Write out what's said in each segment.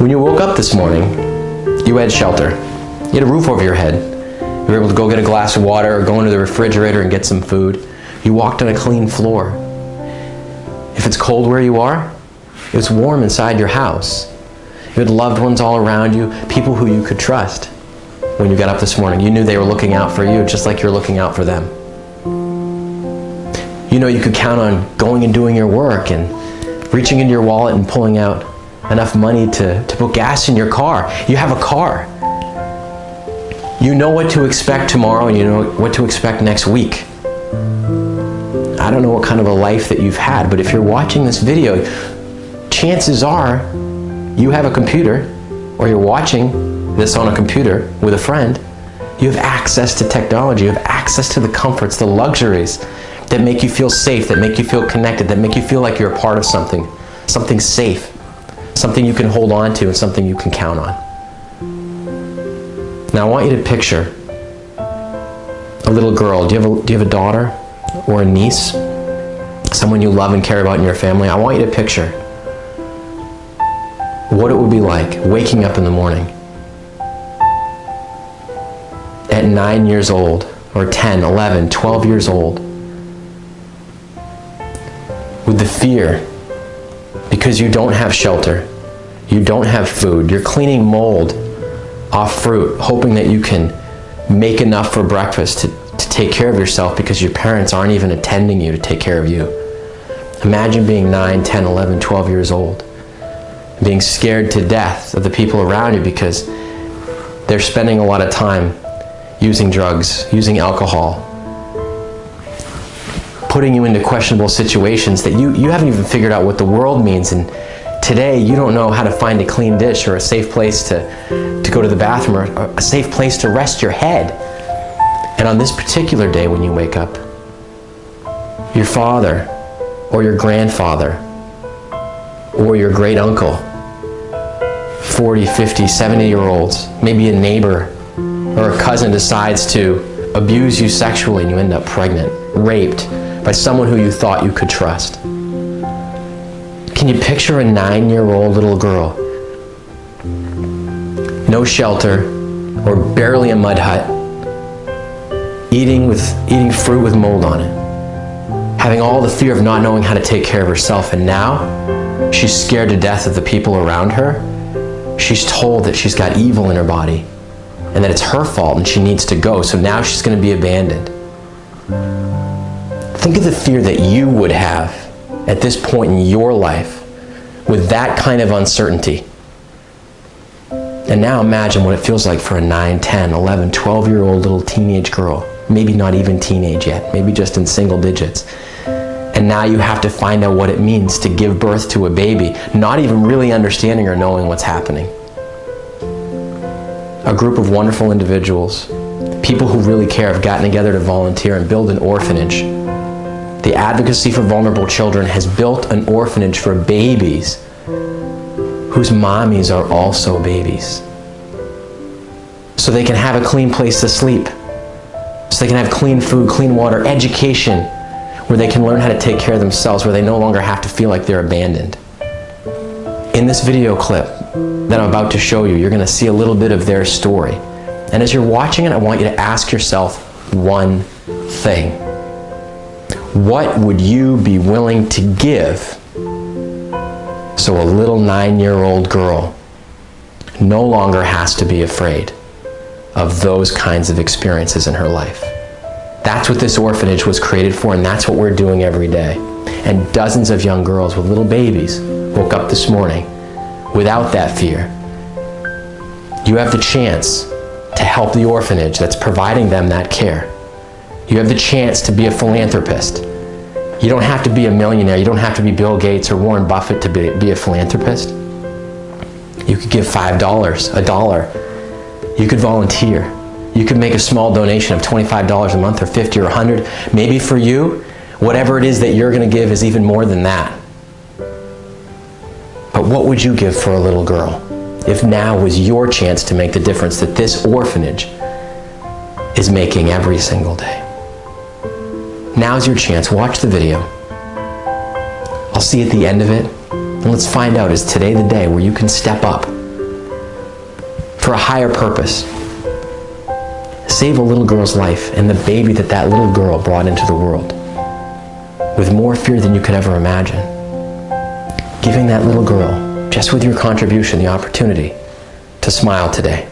When you woke up this morning, you had shelter. You had a roof over your head. You were able to go get a glass of water or go into the refrigerator and get some food. You walked on a clean floor. If it's cold where you are, it was warm inside your house. You had loved ones all around you, people who you could trust. When you got up this morning, you knew they were looking out for you just like you're looking out for them. You know you could count on going and doing your work and reaching into your wallet and pulling out enough money to put gas in your car. You have a car. You know what to expect tomorrow and you know what to expect next week. I don't know what kind of a life that you've had, but if you're watching this video, chances are you have a computer or you're watching this on a computer with a friend. You have access to technology. You have access to the comforts, the luxuries that make you feel safe, that make you feel connected, that make you feel like you're a part of something safe, something you can hold on to and something you can count on. Now I want you to picture a little girl. Do you have a daughter or a niece? Someone you love and care about in your family? I want you to picture what it would be like waking up in the morning at 9 years old, or 10, 11, 12 years old, with the fear because you don't have shelter, you don't have food, you're cleaning mold off fruit, hoping that you can make enough for breakfast to take care of yourself because your parents aren't even attending you to take care of you. Imagine being 9, 10, 11, 12 years old, being scared to death of the people around you because they're spending a lot of time using drugs, using alcohol, putting you into questionable situations that you haven't even figured out what the world means. And today you don't know how to find a clean dish or a safe place to go to the bathroom or a safe place to rest your head. And on this particular day when you wake up, your father or your grandfather or your great uncle, 40, 50, 70-year-olds, maybe a neighbor or a cousin decides to abuse you sexually and you end up pregnant, raped by someone who you thought you could trust. Can you picture a 9-year-old little girl? No shelter or barely a mud hut, eating fruit with mold on it, having all the fear of not knowing how to take care of herself, and now she's scared to death of the people around her. She's told that she's got evil in her body and that it's her fault and she needs to go, so now she's going to be abandoned. Think of the fear that you would have at this point in your life with that kind of uncertainty. And now imagine what it feels like for a 9, 10, 11, 12-year-old little teenage girl, maybe not even teenage yet, maybe just in single digits. And now you have to find out what it means to give birth to a baby, not even really understanding or knowing what's happening. A group of wonderful individuals, people who really care, have gotten together to volunteer and build an orphanage. The Advocacy for Vulnerable Children has built an orphanage for babies whose mommies are also babies. So they can have a clean place to sleep. So they can have clean food, clean water, education, where they can learn how to take care of themselves, where they no longer have to feel like they're abandoned. In this video clip that I'm about to show you, you're going to see a little bit of their story. And as you're watching it, I want you to ask yourself one thing. What would you be willing to give so a little 9-year-old girl no longer has to be afraid of those kinds of experiences in her life? That's what this orphanage was created for, and that's what we're doing every day. And dozens of young girls with little babies woke up this morning without that fear. You have the chance to help the orphanage that's providing them that care. You have the chance to be a philanthropist. You don't have to be a millionaire. You don't have to be Bill Gates or Warren Buffett to be a philanthropist. You could give $5, $1. You could volunteer. You could make a small donation of $25 a month or $50 or $100. Maybe for you, whatever it is that you're going to give is even more than that. But what would you give for a little girl if now was your chance to make the difference that this orphanage is making every single day? Now's your chance. Watch the video. I'll see you at the end of it. And let's find out, is today the day where you can step up for a higher purpose. Save a little girl's life and the baby that that little girl brought into the world with more fear than you could ever imagine. Giving that little girl, just with your contribution, the opportunity to smile today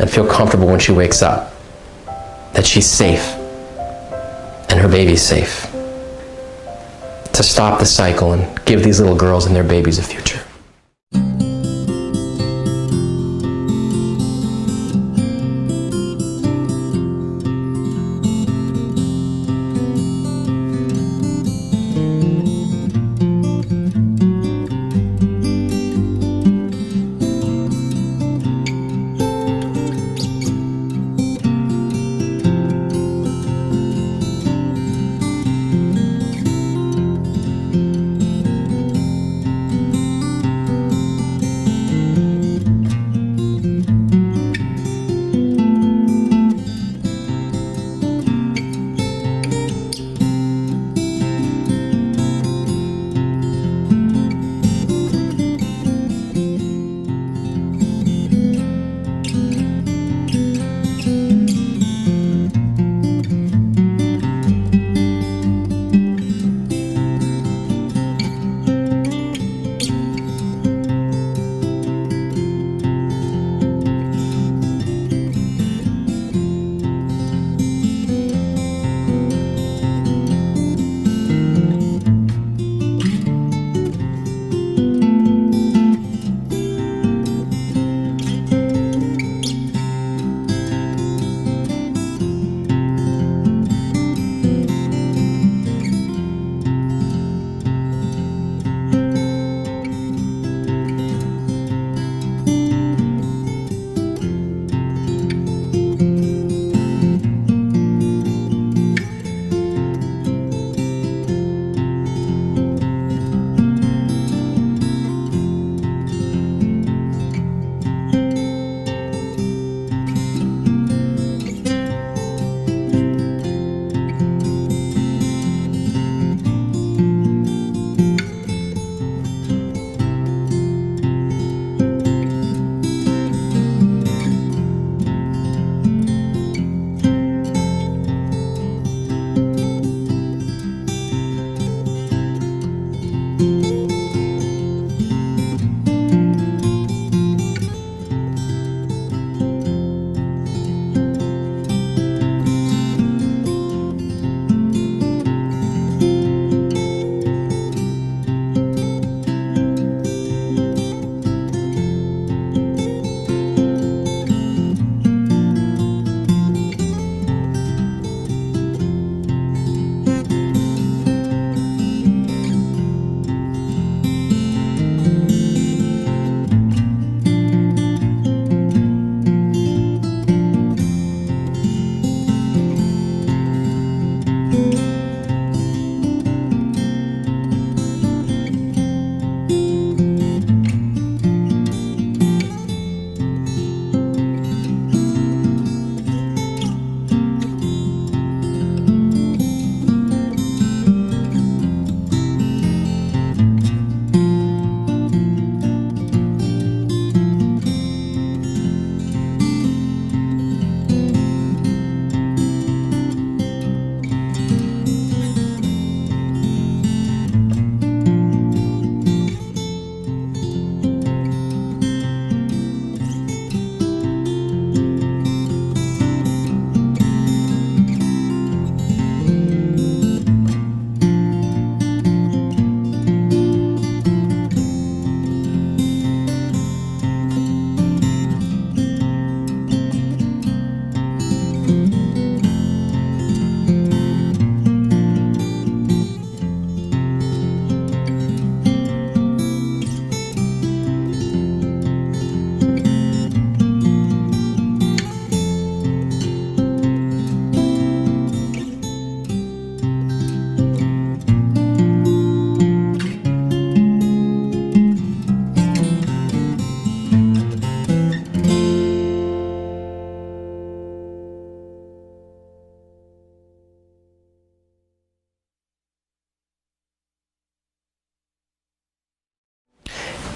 and feel comfortable when she wakes up, that she's safe and her baby's safe. To stop the cycle and give these little girls and their babies a future.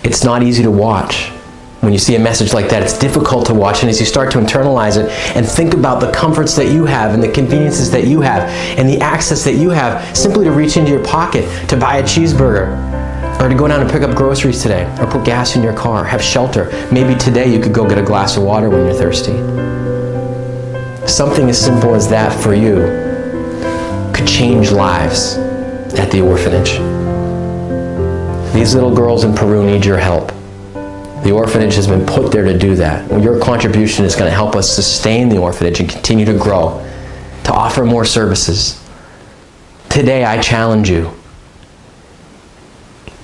It's not easy to watch When you see a message like that, it's difficult to watch, and as you start to internalize it and think about the comforts that you have and the conveniences that you have and the access that you have simply to reach into your pocket to buy a cheeseburger, or to go down and pick up groceries today, or put gas in your car, have shelter. Maybe today you could go get a glass of water when you're thirsty. Something as simple as that for you could change lives at the orphanage. These little girls in Peru need your help. The orphanage has been put there to do that. Your contribution is going to help us sustain the orphanage and continue to grow, to offer more services. Today, I challenge you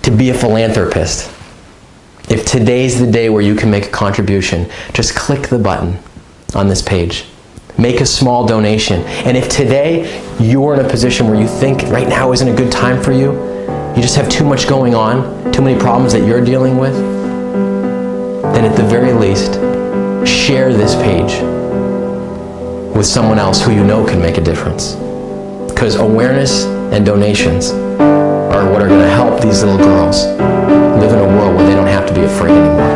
to be a philanthropist. If today's the day where you can make a contribution, just click the button on this page. Make a small donation. And if today you're in a position where you think right now isn't a good time for you, you just have too much going on, too many problems that you're dealing with, then at the very least, share this page with someone else who you know can make a difference. Because awareness and donations are what are going to help these little girls live in a world where they don't have to be afraid anymore.